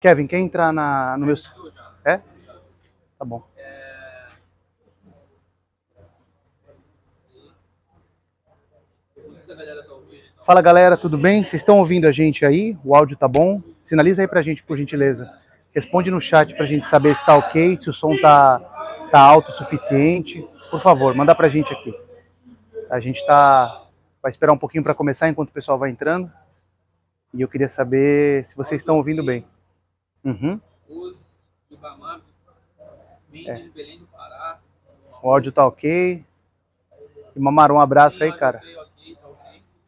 Kevin, quer entrar no meu... É? Tá bom. Fala, galera, tudo bem? Vocês estão ouvindo a gente aí? O áudio tá bom? Sinaliza aí pra gente, por gentileza. Responde no chat pra gente saber se tá ok, se o som tá alto o suficiente. Por favor, manda pra gente aqui. A gente vai esperar um pouquinho para começar enquanto o pessoal vai entrando. E eu queria saber se vocês estão ouvindo bem. Uhum. É. O áudio tá ok. E Mamar, um abraço aí, cara.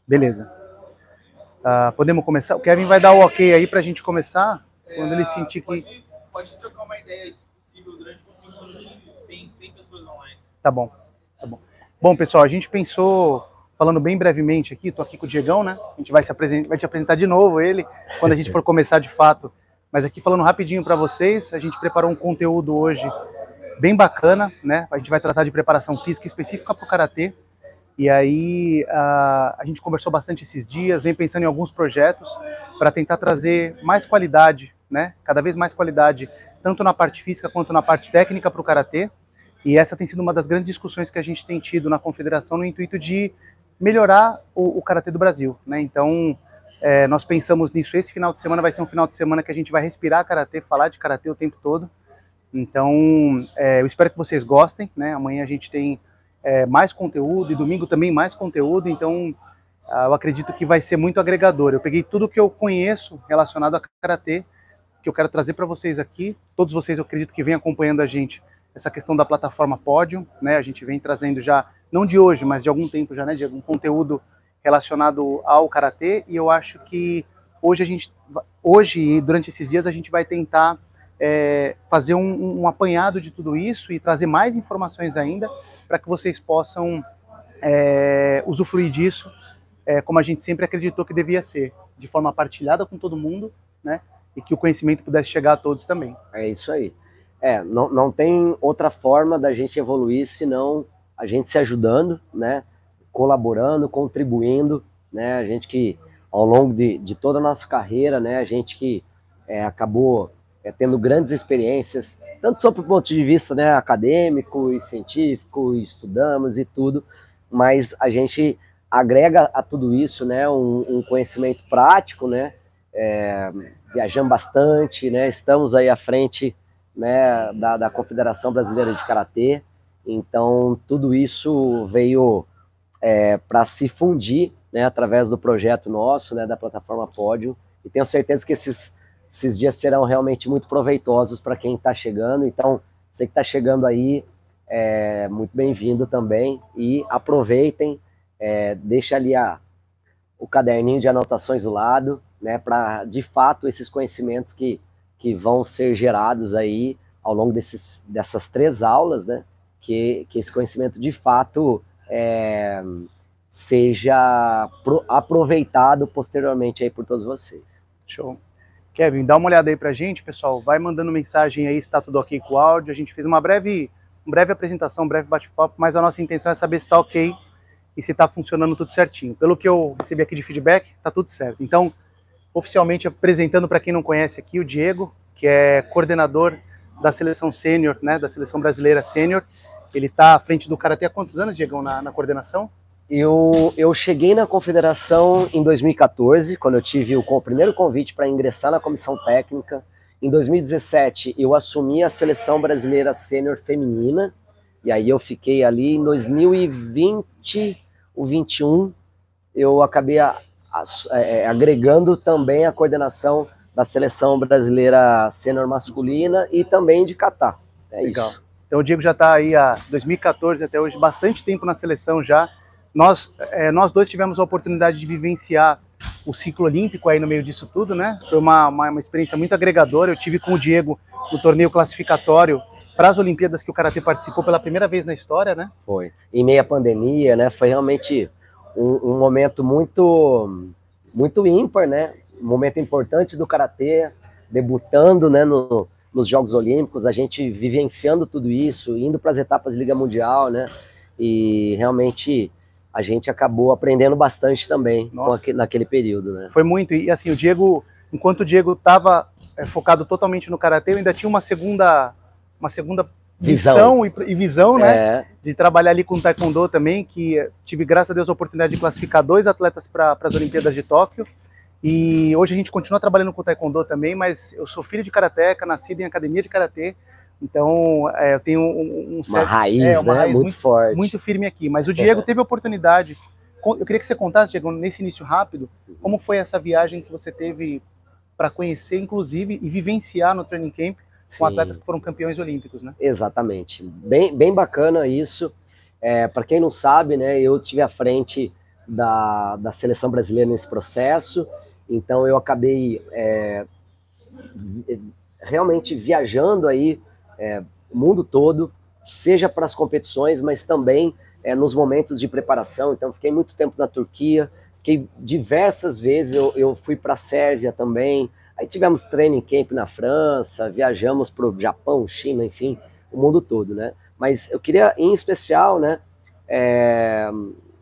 Beleza. Podemos começar? O Kevin vai dar o ok aí pra gente começar. Quando ele sentir que... Pode trocar uma ideia, se possível, durante os 5 minutinhos. Tem 100 pessoas online. Tá bom, tá bom. Bom, pessoal, a gente pensou, falando bem brevemente aqui, tô aqui com o Diegão, né? A gente vai te apresentar de novo ele, quando a gente for começar de fato. Mas aqui falando rapidinho para vocês, a gente preparou um conteúdo hoje bem bacana, né? A gente vai tratar de preparação física específica para o Karatê. E aí a gente conversou bastante esses dias, vem pensando em alguns projetos para tentar trazer mais qualidade, né? Cada vez mais qualidade, tanto na parte física quanto na parte técnica para o Karatê. E essa tem sido uma das grandes discussões que a gente tem tido na confederação no intuito de melhorar o Karatê do Brasil, né? Então, nós pensamos nisso. Esse final de semana vai ser um final de semana que a gente vai respirar Karatê, falar de Karatê o tempo todo. Então, eu espero que vocês gostem, né? Amanhã a gente tem mais conteúdo e domingo também mais conteúdo. Então, eu acredito que vai ser muito agregador. Eu peguei tudo que eu conheço relacionado a Karatê, que eu quero trazer para vocês aqui. Todos vocês, eu acredito que vêm acompanhando a gente essa questão da plataforma Pódio, né? A gente vem trazendo já, não de hoje, mas de algum tempo já, né, de algum conteúdo relacionado ao Karatê. E eu acho que hoje e durante esses dias a gente vai tentar fazer um apanhado de tudo isso e trazer mais informações ainda para que vocês possam usufruir disso como a gente sempre acreditou que devia ser, de forma partilhada com todo mundo, né? E que o conhecimento pudesse chegar a todos também. É isso aí. Não tem outra forma da gente evoluir senão a gente se ajudando, né? Colaborando, contribuindo, né? A gente que ao longo de toda a nossa carreira, né? A gente que acabou tendo grandes experiências, tanto sob o ponto de vista, né, acadêmico e científico, e estudamos e tudo, mas a gente agrega a tudo isso, né, um conhecimento prático, né, viajamos bastante, né, estamos aí à frente, né, da Confederação Brasileira de Karatê, então tudo isso veio para se fundir, né, através do projeto nosso, né, da plataforma Pódio, e tenho certeza que esses dias serão realmente muito proveitosos para quem está chegando. Então, você que está chegando aí, muito bem-vindo também, e aproveitem, deixa ali o caderninho de anotações do lado, né, para, de fato, esses conhecimentos que vão ser gerados aí ao longo dessas 3 aulas, né, que esse conhecimento, de fato, seja aproveitado posteriormente aí por todos vocês. Show. Kevin, dá uma olhada aí pra gente, pessoal. Vai mandando mensagem aí se tá tudo ok com o áudio. A gente fez uma breve apresentação, um breve bate-papo, mas a nossa intenção é saber se tá ok e se tá funcionando tudo certinho. Pelo que eu recebi aqui de feedback, tá tudo certo. Então, oficialmente apresentando para quem não conhece aqui o Diego, que é coordenador da seleção sênior, né, da seleção brasileira sênior. Ele tá à frente do Karatê há quantos anos, Diego, na coordenação? Eu cheguei na confederação em 2014, quando eu tive o primeiro convite para ingressar na comissão técnica. Em 2017, eu assumi a seleção brasileira sênior feminina, e aí eu fiquei ali. Em 2020, o 21, eu acabei agregando também a coordenação da seleção brasileira sênior masculina e também de kata. Legal. Isso. Então o Diego já está aí há 2014 até hoje, bastante tempo na seleção já. Nós dois tivemos a oportunidade de vivenciar o ciclo olímpico aí no meio disso tudo, né? Foi uma experiência muito agregadora. Eu tive com o Diego no torneio classificatório para as Olimpíadas que o Karatê participou pela primeira vez na história, né? Foi. Em meio à pandemia, né? Foi realmente um momento muito, muito ímpar, né? Um momento importante do Karatê, debutando, né, nos Jogos Olímpicos, a gente vivenciando tudo isso, indo para as etapas de Liga Mundial, né? E realmente a gente acabou aprendendo bastante também naquele período, né? Foi muito, e assim, o Diego enquanto o Diego estava focado totalmente no karatê, eu ainda tinha uma segunda missão e visão, né, de trabalhar ali com o taekwondo também, que tive, graças a Deus, a oportunidade de classificar 2 atletas para as Olimpíadas de Tóquio. E hoje a gente continua trabalhando com o taekwondo também, mas eu sou filho de karateca, nascido em academia de karatê, então eu tenho uma raiz, uma né, raiz muito forte, muito firme aqui. Mas o Diego teve a oportunidade. Eu queria que você contasse, Diego, nesse início rápido, como foi essa viagem que você teve para conhecer, inclusive, e vivenciar no training camp com atletas que foram campeões olímpicos, né? Exatamente, bem bacana isso. Para quem não sabe, né, eu tive à frente da seleção brasileira nesse processo, então eu acabei realmente viajando aí o mundo todo, seja para as competições, mas também nos momentos de preparação. Então fiquei muito tempo na Turquia, fiquei diversas vezes, eu fui para a Sérvia também, aí tivemos training camp na França, viajamos para o Japão, China, enfim, o mundo todo, né? Mas eu queria, em especial, né,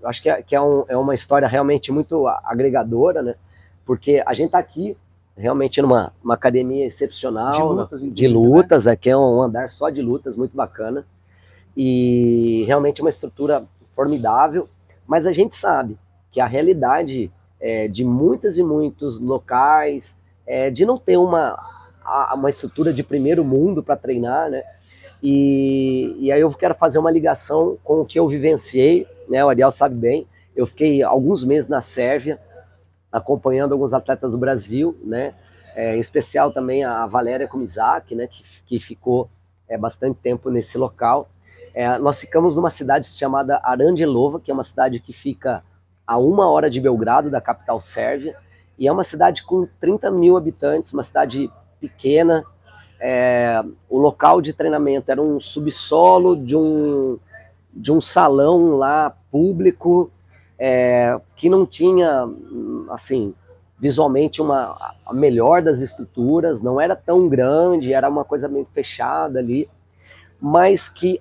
acho que é uma história realmente muito agregadora, né? Porque a gente está aqui realmente numa academia excepcional de lutas, né? Aqui é um andar só de lutas, muito bacana, e realmente uma estrutura formidável, mas a gente sabe que a realidade de muitos e muitos locais de não ter uma estrutura de primeiro mundo para treinar, né? E aí eu quero fazer uma ligação com o que eu vivenciei, né? O Ariel sabe bem, eu fiquei alguns meses na Sérvia, acompanhando alguns atletas do Brasil, né? Em especial também a Valéria Kumizak, né? Que ficou bastante tempo nesse local. Nós ficamos numa cidade chamada Aranđelovac, que é uma cidade que fica a 1 hora de Belgrado, da capital sérvia, e é uma cidade com 30 mil habitantes, uma cidade pequena. O local de treinamento era um subsolo de um salão lá público, que não tinha, assim, visualmente a melhor das estruturas, não era tão grande, era uma coisa meio fechada ali, mas que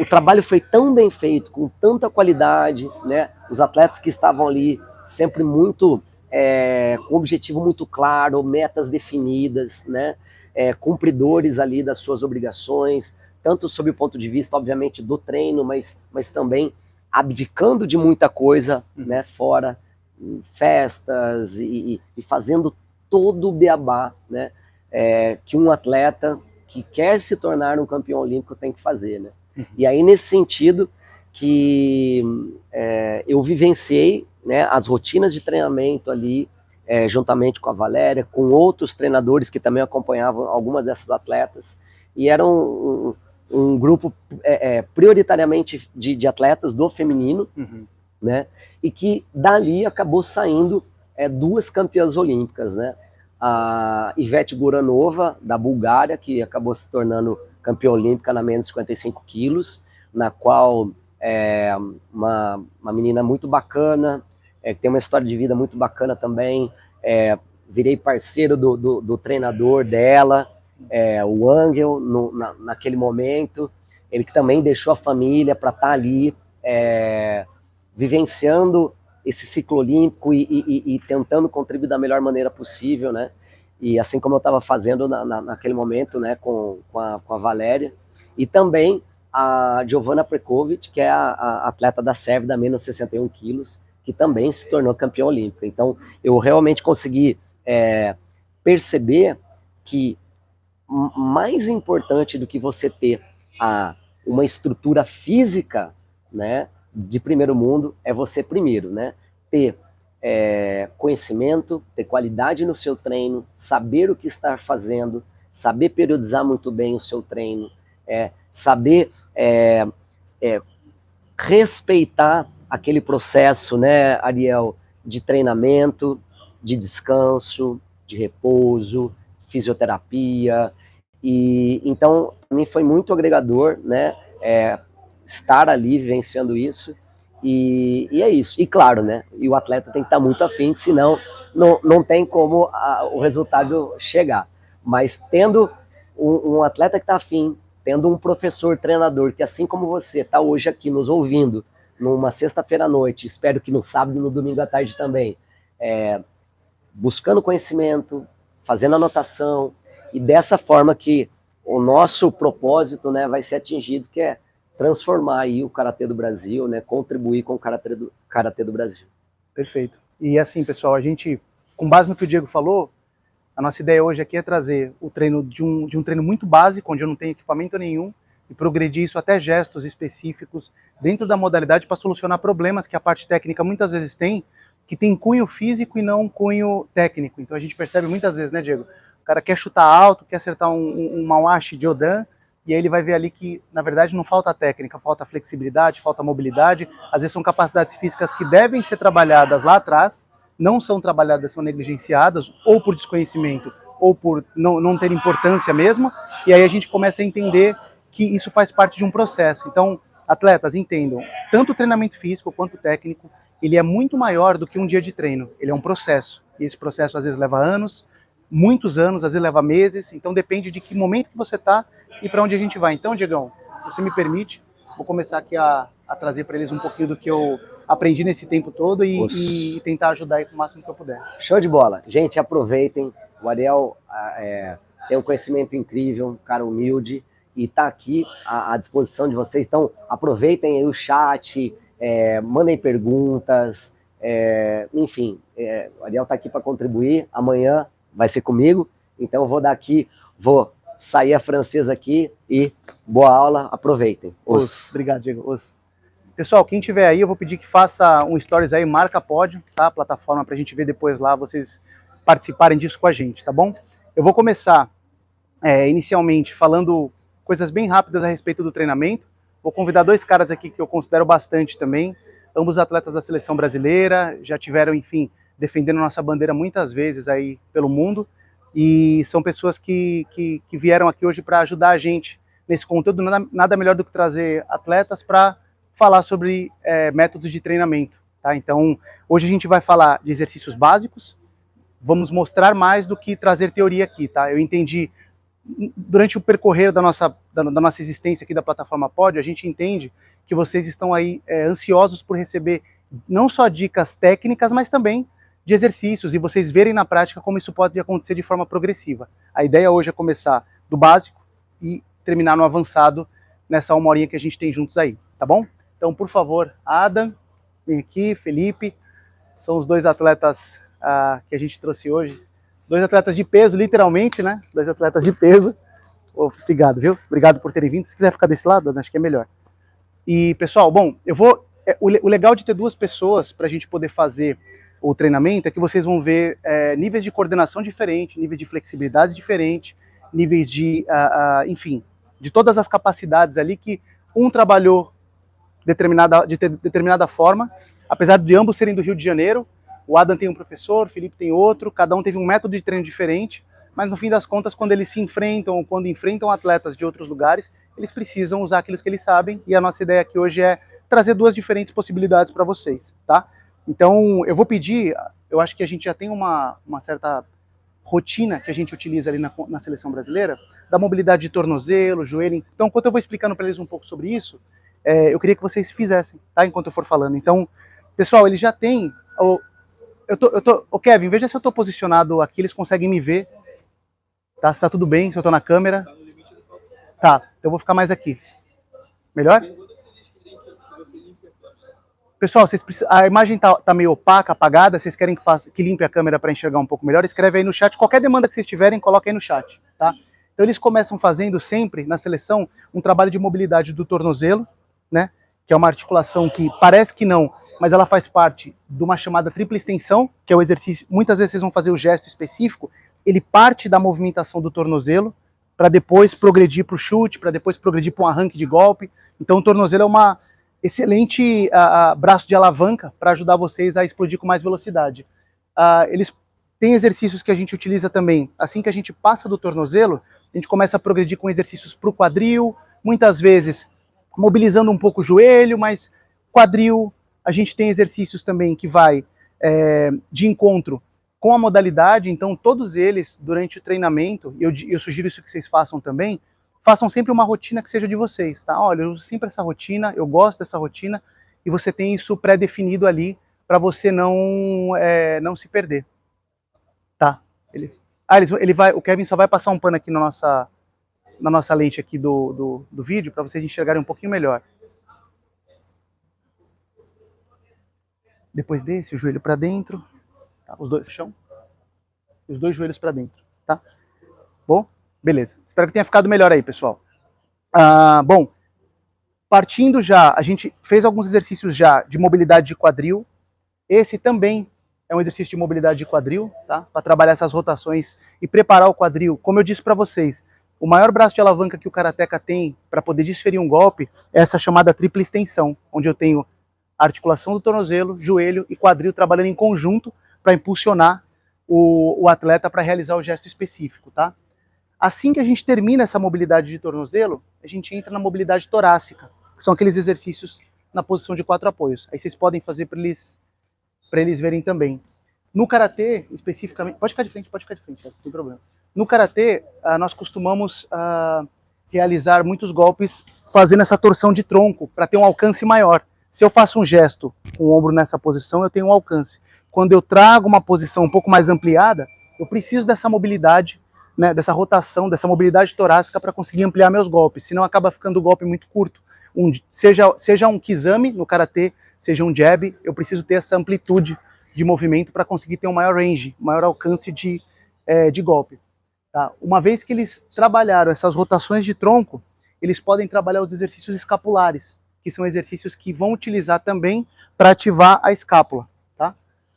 o trabalho foi tão bem feito, com tanta qualidade, né? Os atletas que estavam ali sempre muito com um objetivo muito claro, metas definidas, né? Cumpridores ali das suas obrigações, tanto sob o ponto de vista, obviamente, do treino, mas também abdicando de muita coisa, né? Fora, festas e fazendo todo o beabá, né? Que um atleta que quer se tornar um campeão olímpico tem que fazer, né? E aí, nesse sentido, que eu vivenciei, né, as rotinas de treinamento ali, juntamente com a Valéria, com outros treinadores que também acompanhavam algumas dessas atletas, e era um grupo prioritariamente de atletas do feminino, né, e que dali acabou saindo 2 campeãs olímpicas, né? A Ivete Guranova, da Bulgária, que acabou se tornando campeã olímpica na menos de 55 quilos, na qual uma menina muito bacana, que tem uma história de vida muito bacana também. Virei parceiro do treinador dela, o Angel, naquele momento. Ele que também deixou a família para estar ali vivenciando esse ciclo olímpico e tentando contribuir da melhor maneira possível, né? E assim como eu estava fazendo naquele momento, né, com a Valéria, e também a Jovana Prekovic, que é a atleta da Sérvia da menos 61 quilos, que também se tornou campeã olímpica. Então, eu realmente consegui perceber que mais importante do que você ter uma estrutura física, né, de primeiro mundo, é você primeiro, né, ter conhecimento, ter qualidade no seu treino, saber o que está fazendo, saber periodizar muito bem o seu treino, saber respeitar aquele processo, né, Ariel, de treinamento, de descanso, de repouso, fisioterapia. E então, para mim foi muito agregador, né, estar ali vivenciando isso. E é isso. E claro, né, e o atleta tem que estar muito afim, senão não tem como o resultado chegar. Mas tendo um atleta que está afim, tendo um professor, treinador, que assim como você está hoje aqui nos ouvindo, numa sexta-feira à noite, espero que no sábado e no domingo à tarde também, buscando conhecimento, fazendo anotação, e dessa forma que o nosso propósito, né, vai ser atingido, que é transformar aí o Karatê do Brasil, né, contribuir com o Karatê do Brasil. Perfeito. E assim, pessoal, a gente, com base no que o Diego falou, a nossa ideia hoje aqui é trazer o treino de um treino muito básico, onde eu não tenho equipamento nenhum, e progredir isso até gestos específicos dentro da modalidade para solucionar problemas que a parte técnica muitas vezes tem, que tem cunho físico e não cunho técnico. Então a gente percebe muitas vezes, né, Diego? O cara quer chutar alto, quer acertar um Mawashi de Odan, e aí ele vai ver ali que, na verdade, não falta técnica, falta flexibilidade, falta mobilidade. Às vezes são capacidades físicas que devem ser trabalhadas lá atrás, não são trabalhadas, são negligenciadas, ou por desconhecimento, ou por não ter importância mesmo, e aí a gente começa a entender que isso faz parte de um processo. Então, atletas, entendam, tanto o treinamento físico quanto o técnico, ele é muito maior do que um dia de treino, ele é um processo, e esse processo às vezes leva anos, muitos anos, às vezes leva meses, então depende de que momento que você está e para onde a gente vai. Então, Diegão, se você me permite, vou começar aqui a trazer para eles um pouquinho do que eu aprendi nesse tempo todo e tentar ajudar aí o máximo que eu puder. Show de bola. Gente, aproveitem. O Ariel tem um conhecimento incrível, um cara humilde, e está aqui à disposição de vocês. Então, aproveitem aí o chat, mandem perguntas, enfim, o Ariel está aqui para contribuir. Amanhã vai ser comigo, então eu vou sair a francesa aqui e boa aula, aproveitem. Obrigado, Diego. Pessoal, quem tiver aí, eu vou pedir que faça um stories aí, marca pódio, tá? A plataforma pra gente ver depois lá, vocês participarem disso com a gente, tá bom? Eu vou começar inicialmente falando coisas bem rápidas a respeito do treinamento. Vou convidar dois caras aqui que eu considero bastante também, ambos atletas da seleção brasileira, já tiveram, enfim, defendendo nossa bandeira muitas vezes aí pelo mundo, e são pessoas que vieram aqui hoje para ajudar a gente nesse conteúdo. Nada melhor do que trazer atletas para falar sobre métodos de treinamento, tá? Então, hoje a gente vai falar de exercícios básicos, vamos mostrar mais do que trazer teoria aqui, tá? Eu entendi, durante o percorrer da nossa existência aqui da plataforma Pódio, a gente entende que vocês estão aí ansiosos por receber não só dicas técnicas, mas também de exercícios, e vocês verem na prática como isso pode acontecer de forma progressiva. A ideia hoje é começar do básico e terminar no avançado nessa uma horinha que a gente tem juntos aí, tá bom? Então, por favor, Adam, vem aqui, Felipe, são os dois atletas que a gente trouxe hoje. Dois atletas de peso, literalmente, né? Dois atletas de peso. Obrigado, viu? Obrigado por terem vindo. Se quiser ficar desse lado, acho que é melhor. E, pessoal, bom, o legal de ter duas pessoas para a gente poder fazer o treinamento é que vocês vão ver níveis de coordenação diferentes, níveis de flexibilidade diferentes, níveis de, enfim, de todas as capacidades ali que um trabalhou de determinada forma, apesar de ambos serem do Rio de Janeiro. O Adam tem um professor, o Felipe tem outro, cada um teve um método de treino diferente, mas no fim das contas, quando eles se enfrentam, ou quando enfrentam atletas de outros lugares, eles precisam usar aquilo que eles sabem, e a nossa ideia aqui hoje é trazer duas diferentes possibilidades para vocês, tá? Então, eu vou pedir, eu acho que a gente já tem uma certa rotina que a gente utiliza ali na seleção brasileira, da mobilidade de tornozelo, joelho. Então, enquanto eu vou explicando para eles um pouco sobre isso, eu queria que vocês fizessem, tá? Enquanto eu for falando. Então, pessoal, ele já tem... Kevin, veja se eu estou posicionado aqui, eles conseguem me ver, tá? Se tá tudo bem, se eu estou na câmera. Tá, então eu vou ficar mais aqui. Melhor? Pessoal, a imagem tá meio opaca, apagada, vocês querem que limpe a câmera para enxergar um pouco melhor? Escreve aí no chat, qualquer demanda que vocês tiverem, coloca aí no chat, tá? Então eles começam fazendo sempre, na seleção, um trabalho de mobilidade do tornozelo, né? Que é uma articulação que parece que não, mas ela faz parte de uma chamada tripla extensão, que é o exercício, muitas vezes vocês vão fazer o gesto específico, ele parte da movimentação do tornozelo, para depois progredir para o chute, para depois progredir para um arranque de golpe. Então o tornozelo é uma excelente braço de alavanca para ajudar vocês a explodir com mais velocidade. Eles têm exercícios que a gente utiliza também, assim que a gente passa do tornozelo, a gente começa a progredir com exercícios para o quadril, muitas vezes mobilizando um pouco o joelho, mas quadril, a gente tem exercícios também que vai de encontro com a modalidade, então todos eles, durante o treinamento, e eu sugiro isso que vocês façam também, façam sempre uma rotina que seja de vocês, tá? Olha, eu uso sempre essa rotina, eu gosto dessa rotina, e você tem isso pré-definido ali, para você não se perder. O Kevin só vai passar um pano aqui na nossa lente aqui do vídeo, para vocês enxergarem um pouquinho melhor. Depois desse, o joelho para dentro, tá? Os dois no chão, os dois joelhos para dentro, tá? Bom, beleza. Espero que tenha ficado melhor aí, pessoal. Bom, partindo já, a gente fez alguns exercícios já de mobilidade de quadril. Esse também é um exercício de mobilidade de quadril, tá? Para trabalhar essas rotações e preparar o quadril. Como eu disse para vocês, o maior braço de alavanca que o karateca tem para poder desferir um golpe é essa chamada tripla extensão, onde eu tenho a articulação do tornozelo, joelho e quadril trabalhando em conjunto para impulsionar o atleta para realizar o gesto específico, tá? Assim que a gente termina essa mobilidade de tornozelo, a gente entra na mobilidade torácica, que são aqueles exercícios na posição de 4 apoios. Aí vocês podem fazer para eles verem também. No karatê, especificamente, pode ficar de frente, não tem problema. No karatê, nós costumamos realizar muitos golpes fazendo essa torção de tronco para ter um alcance maior. Se eu faço um gesto com o ombro nessa posição, eu tenho um alcance. Quando eu trago uma posição um pouco mais ampliada, eu preciso dessa mobilidade, né, dessa rotação, dessa mobilidade torácica para conseguir ampliar meus golpes, senão acaba ficando o golpe muito curto. Seja um kizami no karatê, seja um jab, eu preciso ter essa amplitude de movimento para conseguir ter um maior range, maior alcance de golpe. Tá? Uma vez que eles trabalharam essas rotações de tronco, eles podem trabalhar os exercícios escapulares, que são exercícios que vão utilizar também para ativar a escápula. Tá?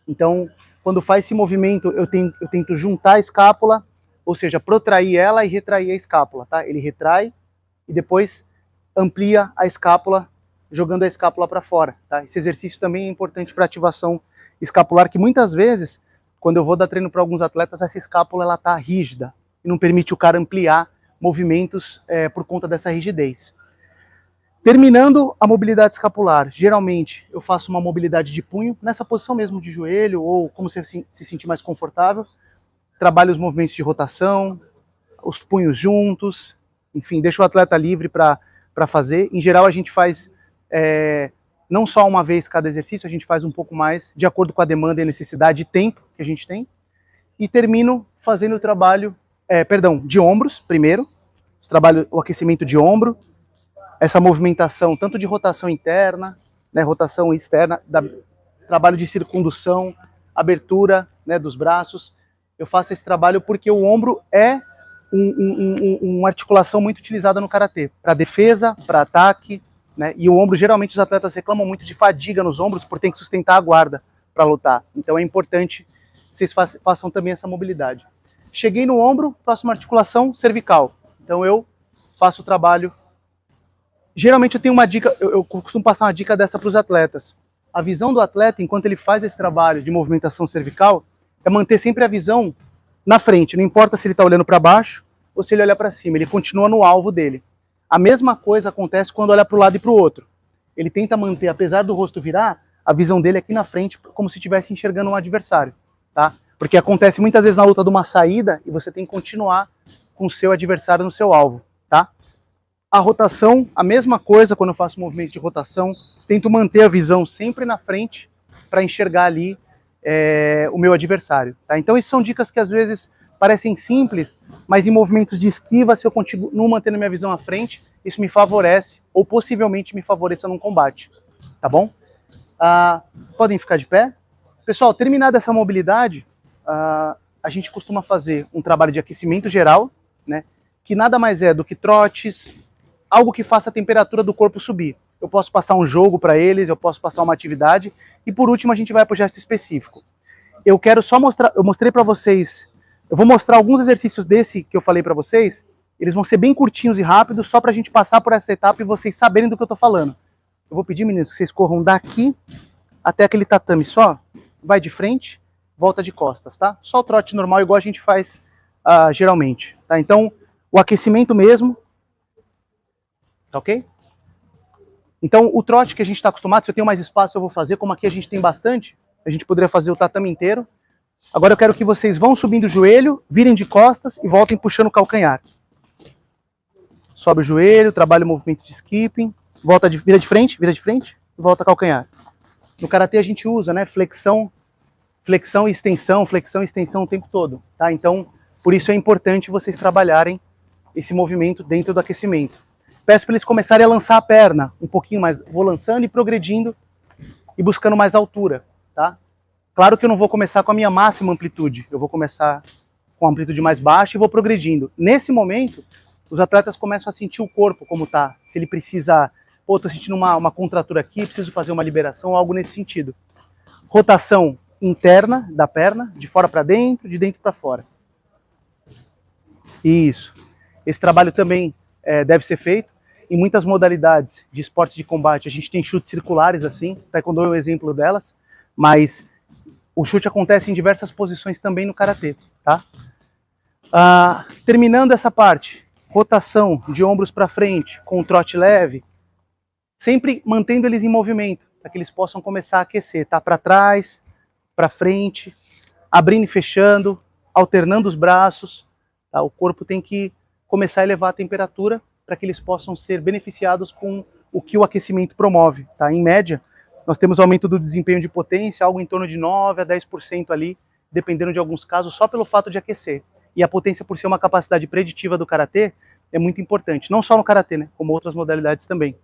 Então, quando faz esse movimento, eu tento juntar a escápula, ou seja, protrair ela e retrair a escápula. Tá? Ele retrai e depois amplia a escápula, jogando a escápula para fora. Tá? Esse exercício também é importante para ativação escapular, que muitas vezes, quando eu vou dar treino para alguns atletas, essa escápula está rígida e não permite o cara ampliar movimentos por conta dessa rigidez. Terminando a mobilidade escapular, geralmente eu faço uma mobilidade de punho, nessa posição mesmo de joelho, ou como você se sentir mais confortável. Trabalho os movimentos de rotação, os punhos juntos, enfim, deixo o atleta livre para fazer. Em geral, a gente faz não só uma vez cada exercício, a gente faz um pouco mais, de acordo com a demanda e a necessidade e tempo que a gente tem. E termino fazendo o trabalho, de ombros, primeiro. Trabalho o aquecimento de ombro, essa movimentação tanto de rotação interna, né, rotação externa, trabalho de circundução, abertura, né, dos braços. Eu faço esse trabalho porque o ombro é uma articulação muito utilizada no karatê, para defesa, para ataque, né, e o ombro, geralmente os atletas reclamam muito de fadiga nos ombros por ter que sustentar a guarda para lutar. Então é importante que vocês façam também essa mobilidade. Cheguei no ombro, próxima articulação, cervical. Então eu faço o trabalho. Geralmente eu tenho uma dica, eu costumo passar uma dica dessa para os atletas. A visão do atleta, enquanto ele faz esse trabalho de movimentação cervical, é manter sempre a visão na frente. Não importa se ele está olhando para baixo ou se ele olha para cima, ele continua no alvo dele. A mesma coisa acontece quando olha para o lado e para o outro. Ele tenta manter, apesar do rosto virar, a visão dele aqui na frente, como se estivesse enxergando um adversário. Tá? Porque acontece muitas vezes na luta de uma saída e você tem que continuar com o seu adversário no seu alvo. Tá? A rotação, a mesma coisa quando eu faço movimento de rotação, tento manter a visão sempre na frente para enxergar ali o meu adversário. Tá? Então, essas são dicas que às vezes parecem simples, mas em movimentos de esquiva, se eu continuo mantendo minha visão à frente, isso me favorece, ou possivelmente me favoreça num combate. Tá bom? Podem ficar de pé. Pessoal, terminada essa mobilidade, a gente costuma fazer um trabalho de aquecimento geral, né, que nada mais é do que trotes, algo que faça a temperatura do corpo subir. Eu posso passar um jogo para eles, eu posso passar uma atividade, e por último a gente vai para o gesto específico. Eu quero só mostrar, eu mostrei para vocês, eu vou mostrar alguns exercícios desse que eu falei para vocês, eles vão ser bem curtinhos e rápidos, só para a gente passar por essa etapa e vocês saberem do que eu estou falando. Eu vou pedir, meninos, que vocês corram daqui até aquele tatame só, vai de frente, volta de costas, tá? Só o trote normal, igual a gente faz geralmente, tá? Então, o aquecimento mesmo, tá ok? Então, o trote que a gente está acostumado, se eu tenho mais espaço eu vou fazer, como aqui a gente tem bastante, a gente poderia fazer o tatame inteiro. Agora eu quero que vocês vão subindo o joelho, virem de costas e voltem puxando o calcanhar. Sobe o joelho, trabalha o movimento de skipping, vira de frente, e volta calcanhar. No karatê a gente usa, né, flexão flexão e extensão o tempo todo, tá? Então, por isso é importante vocês trabalharem esse movimento dentro do aquecimento. Peço para eles começarem a lançar a perna um pouquinho mais, vou lançando e progredindo e buscando mais altura, tá? Claro que eu não vou começar com a minha máxima amplitude, eu vou começar com a amplitude mais baixa e vou progredindo. Nesse momento, os atletas começam a sentir o corpo como tá, se ele precisa, pô, tô sentindo uma contratura aqui, preciso fazer uma liberação, algo nesse sentido. Rotação interna da perna, de fora para dentro, de dentro para fora. Isso. Esse trabalho também deve ser feito. Em muitas modalidades de esportes de combate, a gente tem chutes circulares assim, Taekwondo é um exemplo delas, mas o chute acontece em diversas posições também no Karatê, tá? Terminando essa parte, rotação de ombros para frente, com um trote leve, sempre mantendo eles em movimento, para que eles possam começar a aquecer, tá? Para trás, para frente, abrindo e fechando, alternando os braços, tá? O corpo tem que começar a elevar a temperatura para que eles possam ser beneficiados com o que o aquecimento promove, tá? Em média, nós temos aumento do desempenho de potência, algo em torno de 9 a 10% ali, dependendo de alguns casos, só pelo fato de aquecer. E a potência, por ser uma capacidade preditiva do Karatê, é muito importante. Não só no Karatê, né? Como outras modalidades também.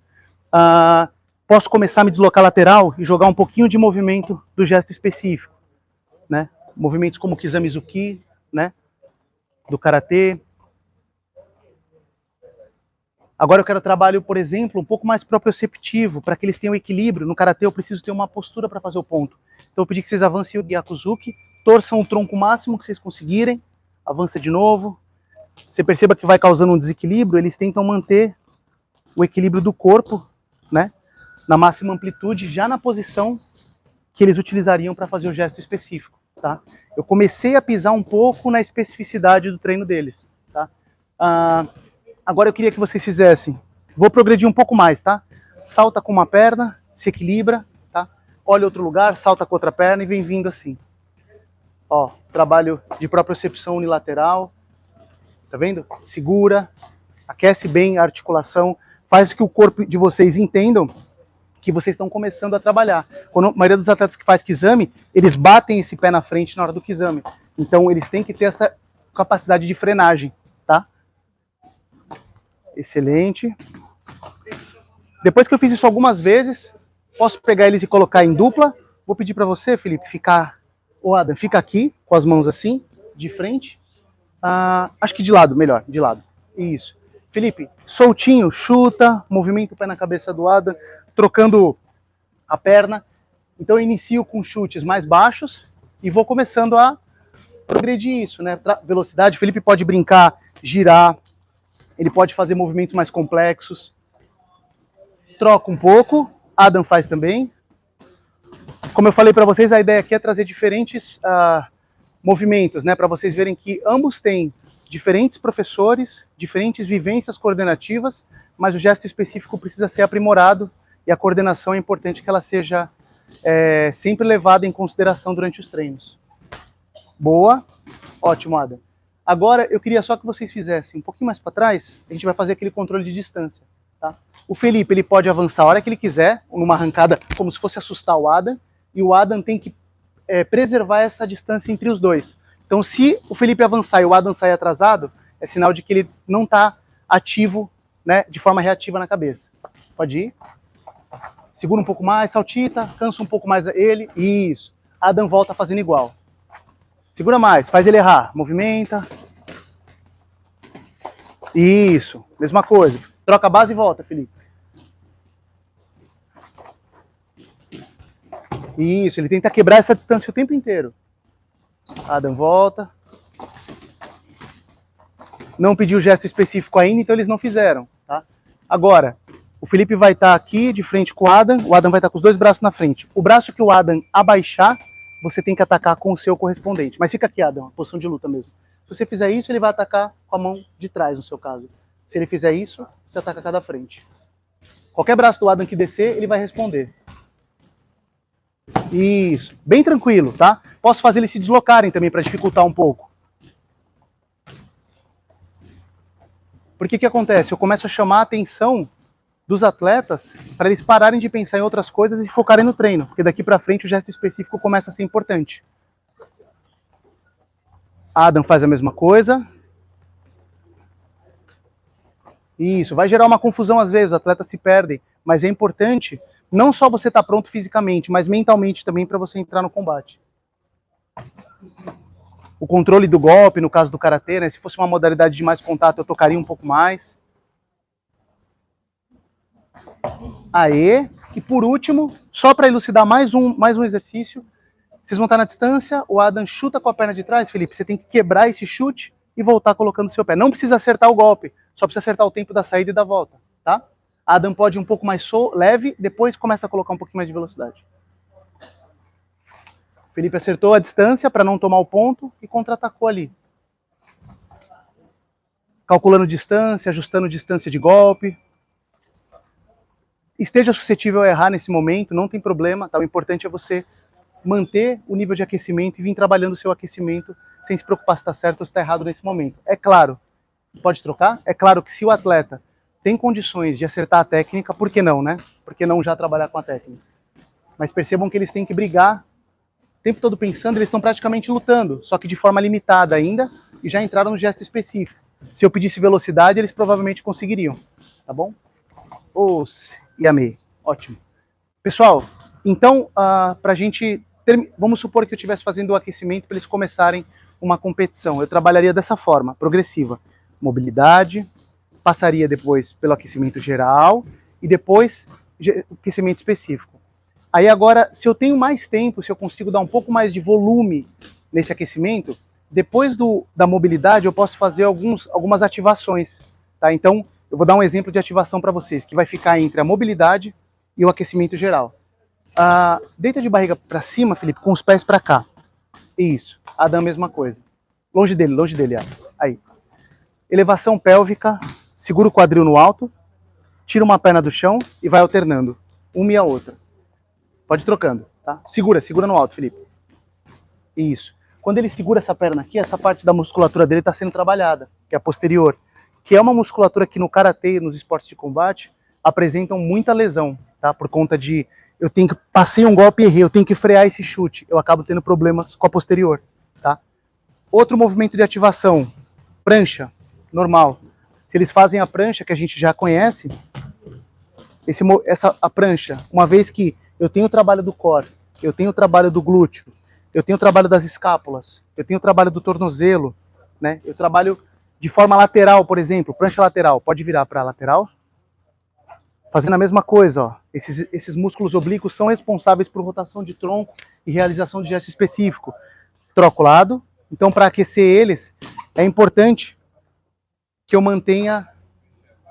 Posso começar a me deslocar lateral e jogar um pouquinho de movimento do gesto específico, né? Movimentos como Kizamizuki, né? Do Karatê. Agora eu quero trabalho, por exemplo, um pouco mais proprioceptivo, para que eles tenham equilíbrio. No Karatê eu preciso ter uma postura para fazer o ponto. Então eu pedi que vocês avancem o Gyakuzuki, torçam o tronco máximo que vocês conseguirem, avança de novo. Você perceba que vai causando um desequilíbrio, eles tentam manter o equilíbrio do corpo, né, na máxima amplitude, já na posição que eles utilizariam para fazer o gesto específico, tá? Eu comecei a pisar um pouco na especificidade do treino deles, tá? Agora eu queria que vocês fizessem, vou progredir um pouco mais, tá? Salta com uma perna, se equilibra, tá? Olha outro lugar, salta com outra perna e vem vindo assim. Ó, trabalho de propriocepção unilateral, tá vendo? Segura, aquece bem a articulação, faz que o corpo de vocês entendam que vocês estão começando a trabalhar. Quando a maioria dos atletas que faz Kizami, eles batem esse pé na frente na hora do Kizami. Então eles têm que ter essa capacidade de frenagem, tá? Excelente. Depois que eu fiz isso algumas vezes, posso pegar eles e colocar em dupla. Vou pedir para você, Felipe, ficar... Ô, Adam, fica aqui, com as mãos assim, de frente. Acho que de lado, melhor, de lado. Isso. Felipe, soltinho, chuta, movimenta o pé na cabeça do Adam, trocando a perna. Então eu inicio com chutes mais baixos e vou começando a progredir isso, né? Velocidade, Felipe pode brincar, girar, ele pode fazer movimentos mais complexos. Troca um pouco, Adam faz também. Como eu falei para vocês, a ideia aqui é trazer diferentes movimentos, né? Para vocês verem que ambos têm diferentes professores, diferentes vivências coordenativas, mas o gesto específico precisa ser aprimorado e a coordenação é importante que ela seja sempre levada em consideração durante os treinos. Boa, ótimo, Adam. Agora eu queria só que vocês fizessem um pouquinho mais para trás, a gente vai fazer aquele controle de distância, tá? O Felipe, ele pode avançar a hora que ele quiser, numa arrancada como se fosse assustar o Adam, e o Adam tem que preservar essa distância entre os dois. Então, se o Felipe avançar e o Adam sair atrasado, é sinal de que ele não está ativo, né, de forma reativa na cabeça. Pode ir. Segura um pouco mais, saltita, cansa um pouco mais ele. Isso. Adam volta fazendo igual. Segura mais, faz ele errar. Movimenta. Isso. Mesma coisa. Troca a base e volta, Felipe. Isso. Ele tenta quebrar essa distância o tempo inteiro. Adam volta. Não pediu gesto específico ainda, então eles não fizeram, tá? Agora, o Felipe vai estar aqui de frente com o Adam vai estar com os dois braços na frente. O braço que o Adam abaixar, você tem que atacar com o seu correspondente. Mas fica aqui, Adam, posição de luta mesmo. Se você fizer isso, ele vai atacar com a mão de trás, no seu caso. Se ele fizer isso, você ataca com a da frente. Qualquer braço do Adam que descer, ele vai responder. Isso, bem tranquilo, tá? Posso fazer eles se deslocarem também para dificultar um pouco. Porque que acontece? Eu começo a chamar a atenção dos atletas para eles pararem de pensar em outras coisas e focarem no treino, porque daqui para frente o gesto específico começa a ser importante, Adam faz a mesma coisa. Isso, vai gerar uma confusão às vezes, os atletas se perdem, mas é importante não só você estar pronto fisicamente, mas mentalmente também para você entrar no combate. O controle do golpe, no caso do karatê, né, se fosse uma modalidade de mais contato, eu tocaria um pouco mais. Aê! E por último, só para elucidar mais um exercício, vocês vão estar na distância, o Adam chuta com a perna de trás, Felipe, você tem que quebrar esse chute e voltar colocando o seu pé. Não precisa acertar o golpe, só precisa acertar o tempo da saída e da volta, tá? Adam pode ir um pouco mais leve, depois começa a colocar um pouquinho mais de velocidade. Felipe acertou a distância para não tomar o ponto e contra-atacou ali. Calculando distância, ajustando distância de golpe. Esteja suscetível a errar nesse momento, não tem problema, tá? O importante é você manter o nível de aquecimento e vir trabalhando o seu aquecimento sem se preocupar se está certo ou se está errado nesse momento. É claro, pode trocar? É claro que se o atleta tem condições de acertar a técnica, por que não, né? Por que não já trabalhar com a técnica? Mas percebam que eles têm que brigar o tempo todo pensando, eles estão praticamente lutando, só que de forma limitada ainda, e já entraram no gesto específico. Se eu pedisse velocidade, eles provavelmente conseguiriam, tá bom? E amei, ótimo. Pessoal, então, pra gente, vamos supor que eu estivesse fazendo o aquecimento para eles começarem uma competição. Eu trabalharia dessa forma, progressiva. Mobilidade, passaria depois pelo aquecimento geral e depois aquecimento específico. Aí agora, se eu tenho mais tempo, se eu consigo dar um pouco mais de volume nesse aquecimento, depois da mobilidade eu posso fazer algumas ativações, tá? Então, eu vou dar um exemplo de ativação para vocês, que vai ficar entre a mobilidade e o aquecimento geral. Deita de barriga para cima, Felipe, com os pés para cá. Isso. Adam, mesma coisa. Longe dele, aí. Elevação pélvica, segura o quadril no alto, tira uma perna do chão e vai alternando, uma e a outra. Pode ir trocando, tá? Segura no alto, Felipe. Isso. Quando ele segura essa perna aqui, essa parte da musculatura dele está sendo trabalhada, que é a posterior, que é uma musculatura que no karatê e nos esportes de combate apresentam muita lesão, tá? Por conta de passei um golpe e errei, eu tenho que frear esse chute, eu acabo tendo problemas com a posterior, tá? Outro movimento de ativação, prancha, normal. Se eles fazem a prancha que a gente já conhece, a prancha, uma vez que eu tenho o trabalho do core, eu tenho o trabalho do glúteo, eu tenho o trabalho das escápulas, eu tenho o trabalho do tornozelo, né? Eu trabalho de forma lateral, por exemplo, prancha lateral, pode virar para lateral. Fazendo a mesma coisa, ó. Esses músculos oblíquos são responsáveis por rotação de tronco e realização de gesto específico. Troco o lado. Então, para aquecer eles, é importante que eu mantenha...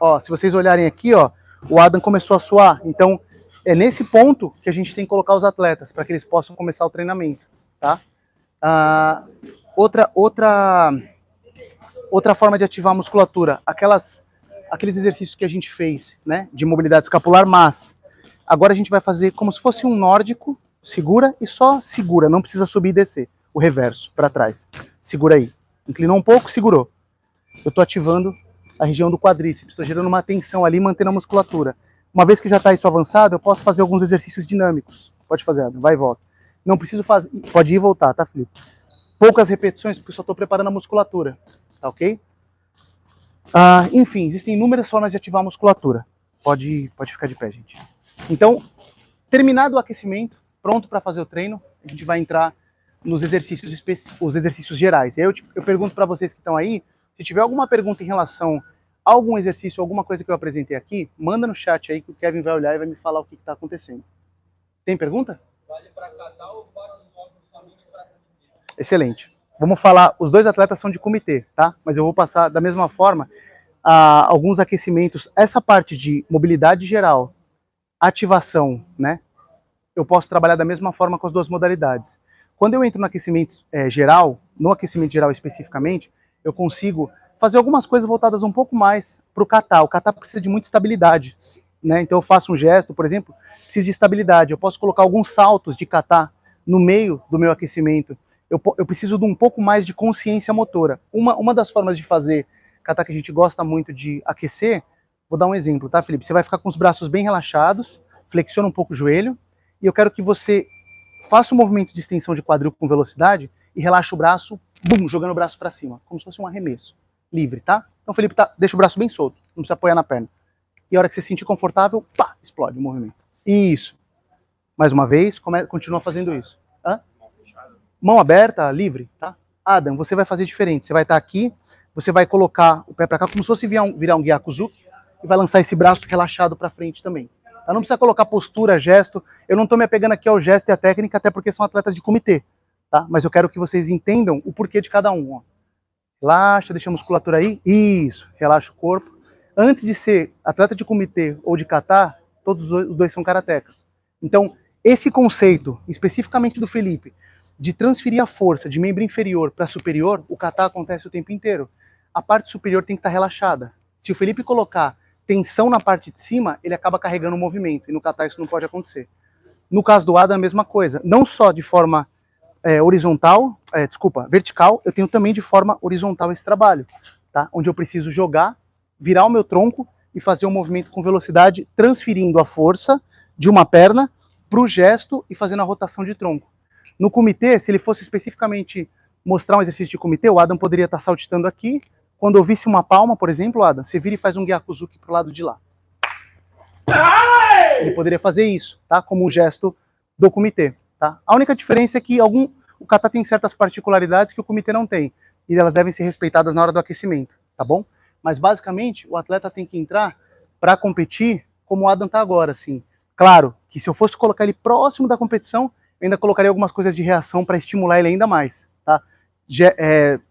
Ó, se vocês olharem aqui, ó, o Adam começou a suar. Então, é nesse ponto que a gente tem que colocar os atletas, para que eles possam começar o treinamento, tá? Outra forma de ativar a musculatura, aqueles exercícios que a gente fez, né, de mobilidade escapular, mas agora a gente vai fazer como se fosse um nórdico, segura e só segura, não precisa subir e descer, o reverso, para trás. Segura aí. Inclinou um pouco, segurou. Eu estou ativando a região do quadríceps, estou gerando uma tensão ali, mantendo a musculatura. Uma vez que já está isso avançado, eu posso fazer alguns exercícios dinâmicos. Pode fazer, Adam, vai e volta. Não preciso fazer, pode ir e voltar, tá, Felipe? Poucas repetições, porque eu só estou preparando a musculatura, tá ok? Enfim, existem inúmeras formas de ativar a musculatura. Pode ficar de pé, gente. Então, terminado o aquecimento, pronto para fazer o treino, a gente vai entrar nos os exercícios gerais. Eu pergunto para vocês que estão aí, se tiver alguma pergunta em relação a algum exercício, alguma coisa que eu apresentei aqui, manda no chat aí que o Kevin vai olhar e vai me falar o que está acontecendo. Tem pergunta? Vale para catar ou para os novos somente para comitê? Excelente. Vamos falar, os dois atletas são de comitê, tá? Mas eu vou passar da mesma forma alguns aquecimentos. Essa parte de mobilidade geral, ativação, né? Eu posso trabalhar da mesma forma com as duas modalidades. Quando eu entro no aquecimento geral, especificamente, eu consigo fazer algumas coisas voltadas um pouco mais para o kata. O kata precisa de muita estabilidade, né? Então eu faço um gesto, por exemplo, preciso de estabilidade. Eu posso colocar alguns saltos de kata no meio do meu aquecimento. Eu preciso de um pouco mais de consciência motora. Uma das formas de fazer kata que a gente gosta muito de aquecer, vou dar um exemplo, tá, Felipe? Você vai ficar com os braços bem relaxados, flexiona um pouco o joelho, e eu quero que você faça um movimento de extensão de quadril com velocidade e relaxe o braço bum, jogando o braço para cima, como se fosse um arremesso, livre, tá? Então o Felipe deixa o braço bem solto, não precisa apoiar na perna. E a hora que você se sentir confortável, pá, explode o movimento. Isso. Mais uma vez, continua fazendo isso. Hã? Mão aberta, livre, tá? Adam, você vai fazer diferente. Você vai estar aqui, você vai colocar o pé para cá como se fosse virar um Gyakuzuki e vai lançar esse braço relaxado para frente também. Tá? Não precisa colocar postura, gesto. Eu não estou me apegando aqui ao gesto e à técnica, até porque são atletas de comitê. Tá? Mas eu quero que vocês entendam o porquê de cada um. Ó. Relaxa, deixa a musculatura aí. Isso, relaxa o corpo. Antes de ser atleta de comitê ou de kata, todos os dois são karatecas. Então, esse conceito, especificamente do Felipe, de transferir a força de membro inferior para superior, o kata acontece o tempo inteiro. A parte superior tem que estar relaxada. Se o Felipe colocar tensão na parte de cima, ele acaba carregando o movimento, e no kata isso não pode acontecer. No caso do Adam, a mesma coisa. Não só de forma vertical, eu tenho também de forma horizontal esse trabalho, tá? Onde eu preciso jogar, virar o meu tronco e fazer um movimento com velocidade, transferindo a força de uma perna para o gesto e fazendo a rotação de tronco. No comitê, se ele fosse especificamente mostrar um exercício de comitê, o Adam poderia estar saltitando aqui. Quando eu visse uma palma, por exemplo, Adam, você vira e faz um Gyakuzuki pro lado de lá. Ele poderia fazer isso, tá? Como um gesto do comitê, tá? A única diferença é que o kata tem certas particularidades que o comitê não tem, e elas devem ser respeitadas na hora do aquecimento, tá bom? Mas basicamente, o atleta tem que entrar para competir como o Adam tá agora, assim. Claro que se eu fosse colocar ele próximo da competição, eu ainda colocaria algumas coisas de reação para estimular ele ainda mais, tá?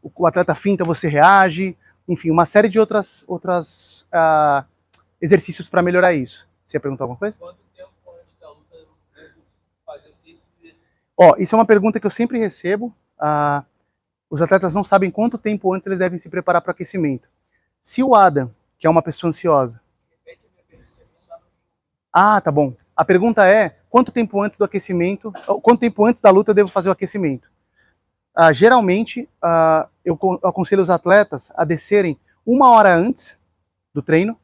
O atleta finta, você reage, enfim, uma série de outros exercícios para melhorar isso. Você ia perguntar alguma coisa? Quanto tempo antes da luta eu devo fazer esse exercício? Ó, isso é uma pergunta que eu sempre recebo. Os atletas não sabem quanto tempo antes eles devem se preparar para o aquecimento. Se o Adam, que é uma pessoa ansiosa... tá bom. A pergunta é, quanto tempo antes do aquecimento, quanto tempo antes da luta eu devo fazer o aquecimento? Geralmente, eu aconselho os atletas a descerem 1 hora antes do treino,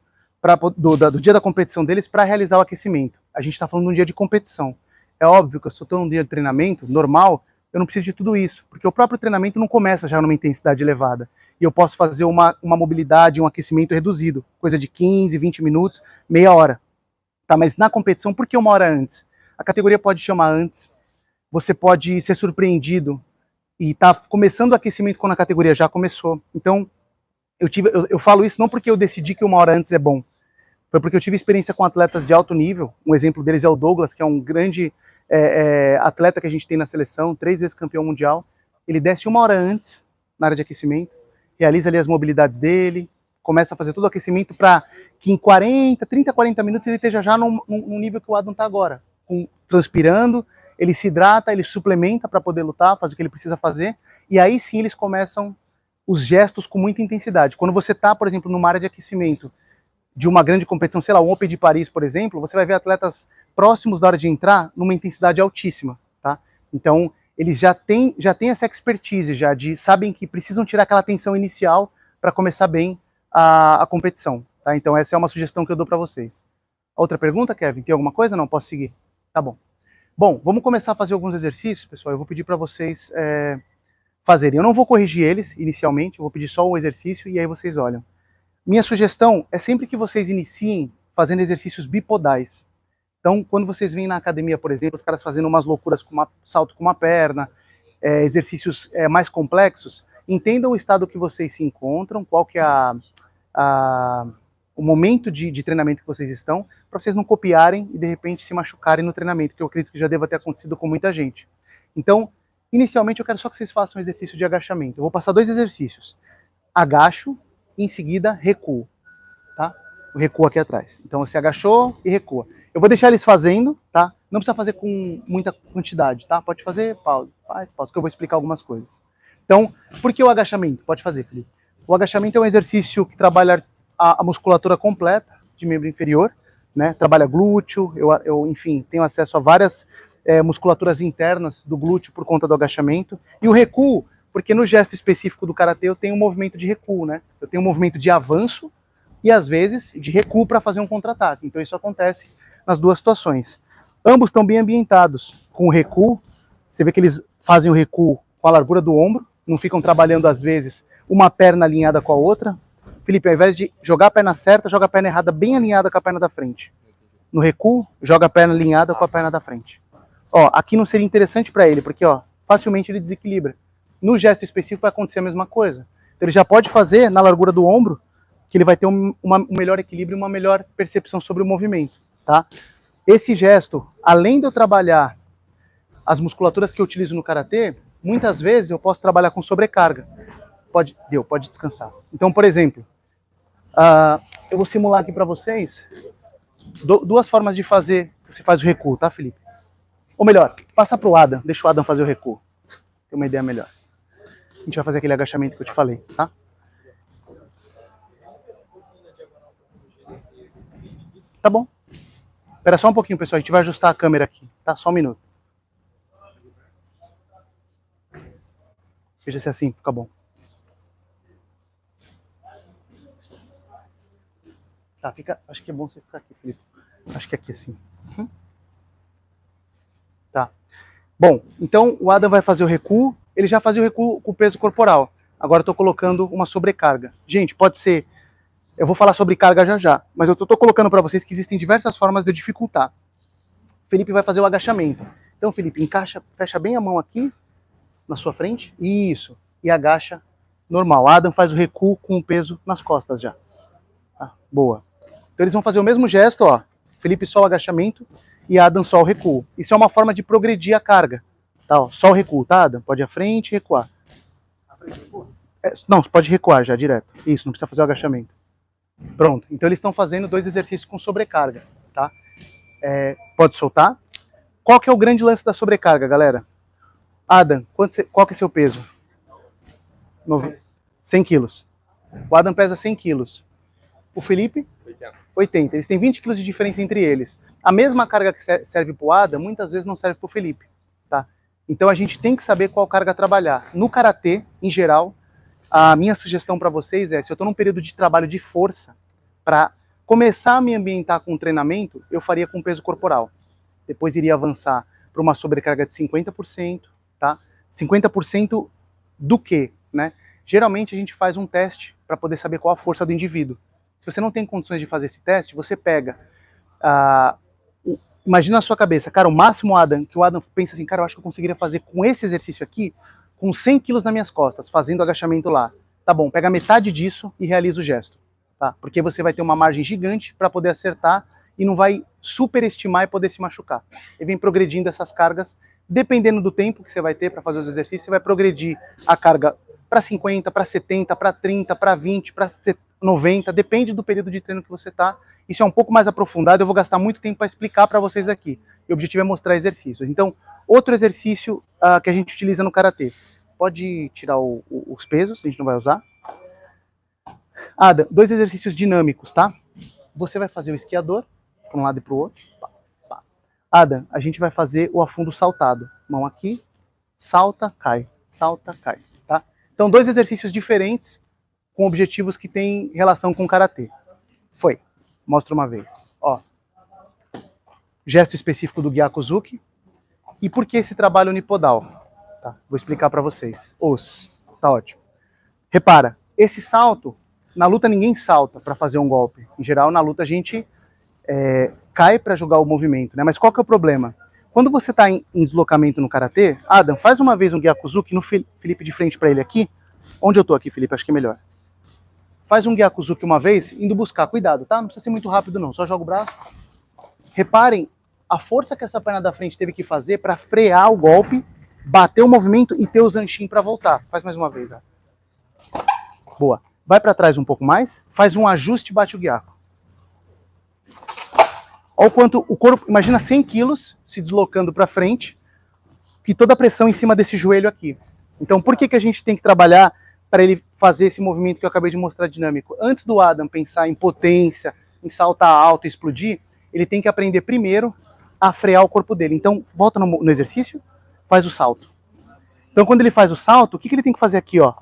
do dia da competição deles, para realizar o aquecimento. A gente está falando de um dia de competição. É óbvio que eu estou num dia de treinamento normal, eu não preciso de tudo isso, porque o próprio treinamento não começa já numa intensidade elevada. E eu posso fazer uma mobilidade, um aquecimento reduzido, coisa de 15, 20 minutos, meia hora. Tá, mas na competição, por que 1 hora antes? A categoria pode chamar antes, você pode ser surpreendido e tá começando o aquecimento quando a categoria já começou. Então, eu falo isso não porque eu decidi que 1 hora antes é bom, foi porque eu tive experiência com atletas de alto nível. Um exemplo deles é o Douglas, que é um grande atleta que a gente tem na seleção, 3 vezes campeão mundial. Ele desce 1 hora antes na área de aquecimento, realiza ali as mobilidades dele, começa a fazer todo o aquecimento para que em 30, 40 minutos ele esteja já num nível que o Adam está agora, transpirando, ele se hidrata, ele suplementa para poder lutar, fazer o que ele precisa fazer, e aí sim eles começam os gestos com muita intensidade. Quando você está, por exemplo, numa área de aquecimento de uma grande competição, sei lá, um Open de Paris, por exemplo, você vai ver atletas próximos da hora de entrar numa intensidade altíssima, tá? Então, eles já têm essa expertise, sabem que precisam tirar aquela tensão inicial para começar bem a competição, tá? Então, essa é uma sugestão que eu dou para vocês. Outra pergunta, Kevin? Tem alguma coisa? Não? Posso seguir? Tá bom. Bom, vamos começar a fazer alguns exercícios, pessoal. Eu vou pedir para vocês fazerem. Eu não vou corrigir eles inicialmente, eu vou pedir só o exercício e aí vocês olham. Minha sugestão é sempre que vocês iniciem fazendo exercícios bipodais. Então, quando vocês vêm na academia, por exemplo, os caras fazendo umas loucuras com salto com uma perna, exercícios mais complexos, entendam o estado que vocês se encontram, qual que é o momento de treinamento que vocês estão, para vocês não copiarem e de repente se machucarem no treinamento, que eu acredito que já deva ter acontecido com muita gente. Então, inicialmente eu quero só que vocês façam um exercício de agachamento. Eu vou passar 2 exercícios. Agacho, em seguida recuo, tá? O recuo aqui atrás. Então você agachou e recua. Eu vou deixar eles fazendo, tá? Não precisa fazer com muita quantidade, tá? Pode fazer, pausa, faz pausa, que eu vou explicar algumas coisas. Então, por que o agachamento? Pode fazer, Felipe. O agachamento é um exercício que trabalha a musculatura completa de membro inferior, né? Trabalha glúteo, eu enfim, tenho acesso a várias musculaturas internas do glúteo por conta do agachamento. E o recuo, porque no gesto específico do karatê eu tenho um movimento de recuo, né? Eu tenho um movimento de avanço e às vezes de recuo para fazer um contra-ataque. Então isso acontece nas 2 situações. Ambos estão bem ambientados com o recuo. Você vê que eles fazem o recuo com a largura do ombro, não ficam trabalhando às vezes uma perna alinhada com a outra. Felipe, ao invés de jogar a perna certa, joga a perna errada bem alinhada com a perna da frente. No recuo, joga a perna alinhada com a perna da frente. Ó, aqui não seria interessante para ele, porque ó, facilmente ele desequilibra. No gesto específico vai acontecer a mesma coisa. Então, ele já pode fazer na largura do ombro, que ele vai ter um melhor equilíbrio e uma melhor percepção sobre o movimento, tá? Esse gesto, além de eu trabalhar as musculaturas que eu utilizo no karatê, muitas vezes eu posso trabalhar com sobrecarga. Pode descansar. Então, por exemplo, eu vou simular aqui para vocês duas formas de fazer. Você faz o recuo, tá, Felipe? Ou melhor, passa para o Adam, deixa o Adam fazer o recuo. Tem uma ideia melhor. A gente vai fazer aquele agachamento que eu te falei, tá? Tá bom. Espera só um pouquinho, pessoal. A gente vai ajustar a câmera aqui, tá? Só um minuto. Veja se assim fica bom. Tá, fica. Acho que é bom você ficar aqui, Felipe. Acho que é aqui assim. Tá. Bom, então o Adam vai fazer o recuo. Ele já fazia o recuo com o peso corporal. Agora eu tô colocando uma sobrecarga. Gente, pode ser. Eu vou falar sobre carga já já, mas eu tô colocando para vocês que existem diversas formas de dificultar. Felipe vai fazer o agachamento. Então, Felipe, encaixa, fecha bem a mão aqui na sua frente. Isso. E agacha normal. Adam faz o recuo com o peso nas costas já. Ah, boa. Então eles vão fazer o mesmo gesto, ó. Felipe só o agachamento e Adam só o recuo. Isso é uma forma de progredir a carga. Tá, ó, só o recuo, tá, Adam? Pode ir à frente e recuar. Não, você pode recuar já direto. Isso, não precisa fazer o agachamento. Pronto. Então eles estão fazendo 2 exercícios com sobrecarga, tá? Pode soltar. Qual que é o grande lance da sobrecarga, galera? Adam, qual que é seu peso? 100 quilos. O Adam pesa 100 quilos. O Felipe? 80. Eles têm 20 quilos de diferença entre eles. A mesma carga que serve para o Adam, muitas vezes não serve para o Felipe, tá? Então a gente tem que saber qual carga trabalhar. No karatê, em geral, a minha sugestão para vocês é, se eu estou num período de trabalho de força, para começar a me ambientar com o treinamento, eu faria com peso corporal. Depois iria avançar para uma sobrecarga de 50%, tá? 50% do quê, né? Geralmente a gente faz um teste para poder saber qual a força do indivíduo. Se você não tem condições de fazer esse teste, você pega... imagina na sua cabeça, cara, o máximo Adam, que o Adam pensa assim, cara, eu acho que eu conseguiria fazer com esse exercício aqui, com 100 quilos nas minhas costas, fazendo agachamento lá. Tá bom, pega metade disso e realiza o gesto, tá? Porque você vai ter uma margem gigante para poder acertar e não vai superestimar e poder se machucar. E vem progredindo essas cargas, dependendo do tempo que você vai ter para fazer os exercícios, você vai progredir a carga para 50, para 70, para 30, para 20, para 90, depende do período de treino que você tá. Isso é um pouco mais aprofundado, eu vou gastar muito tempo para explicar para vocês aqui. O objetivo é mostrar exercícios. Então, outro exercício que a gente utiliza no karatê. Pode tirar os pesos, a gente não vai usar. Adam, 2 exercícios dinâmicos, tá? Você vai fazer o esquiador, para um lado e para o outro. Adam, a gente vai fazer o afundo saltado. Mão aqui, salta, cai, tá? Então, 2 exercícios diferentes, com objetivos que têm relação com o karatê. Foi. Mostra uma vez. Ó. Gesto específico do Gyakuzuki. E por que esse trabalho unipodal? Tá, vou explicar para vocês. Tá ótimo. Repara, esse salto, na luta ninguém salta para fazer um golpe. Em geral, na luta a gente cai para jogar o movimento, né? Mas qual que é o problema? Quando você está em deslocamento no karatê, Adam, faz uma vez um Gyakuzuki no Felipe de frente para ele aqui. Onde eu tô aqui, Felipe? Acho que é melhor. Faz um Gyakuzuki uma vez, indo buscar. Cuidado, tá? Não precisa ser muito rápido, não. Só joga o braço. Reparem a força que essa perna da frente teve que fazer para frear o golpe, bater o movimento e ter o zanshin para voltar. Faz mais uma vez. Ó. Boa. Vai para trás um pouco mais. Faz um ajuste e bate o Gyaku. Olha o quanto o corpo... Imagina 100 quilos se deslocando para frente e toda a pressão em cima desse joelho aqui. Então, por que a gente tem que trabalhar para ele fazer esse movimento que eu acabei de mostrar dinâmico? Antes do Adam pensar em potência, em saltar alto e explodir, ele tem que aprender primeiro a frear o corpo dele. Então, volta no exercício, faz o salto. Então, quando ele faz o salto, o que ele tem que fazer aqui? Ó?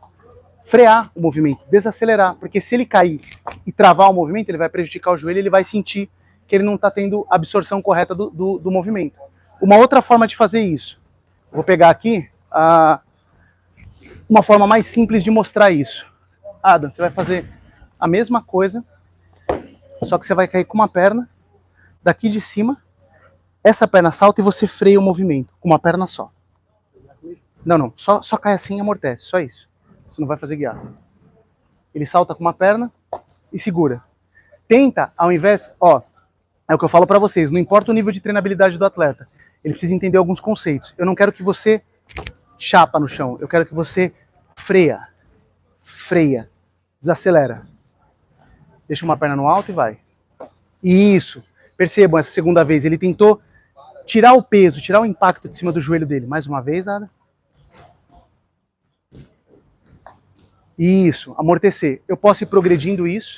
Frear o movimento, desacelerar. Porque se ele cair e travar o movimento, ele vai prejudicar o joelho, ele vai sentir que ele não está tendo absorção correta do movimento. Uma outra forma de fazer isso, vou pegar aqui uma forma mais simples de mostrar isso. Adam, você vai fazer a mesma coisa, só que você vai cair com uma perna, daqui de cima, essa perna salta e você freia o movimento, com uma perna só. Não, só cai assim e amortece, só isso. Você não vai fazer guiar. Ele salta com uma perna e segura. Tenta, ao invés, ó, é o que eu falo pra vocês, não importa o nível de treinabilidade do atleta, ele precisa entender alguns conceitos. Eu não quero que você chapa no chão, eu quero que você freia, desacelera. Deixa uma perna no alto e vai. Isso. Percebam, essa segunda vez, ele tentou tirar o peso, tirar o impacto de cima do joelho dele. Mais uma vez, Ada. Isso, amortecer. Eu posso ir progredindo isso.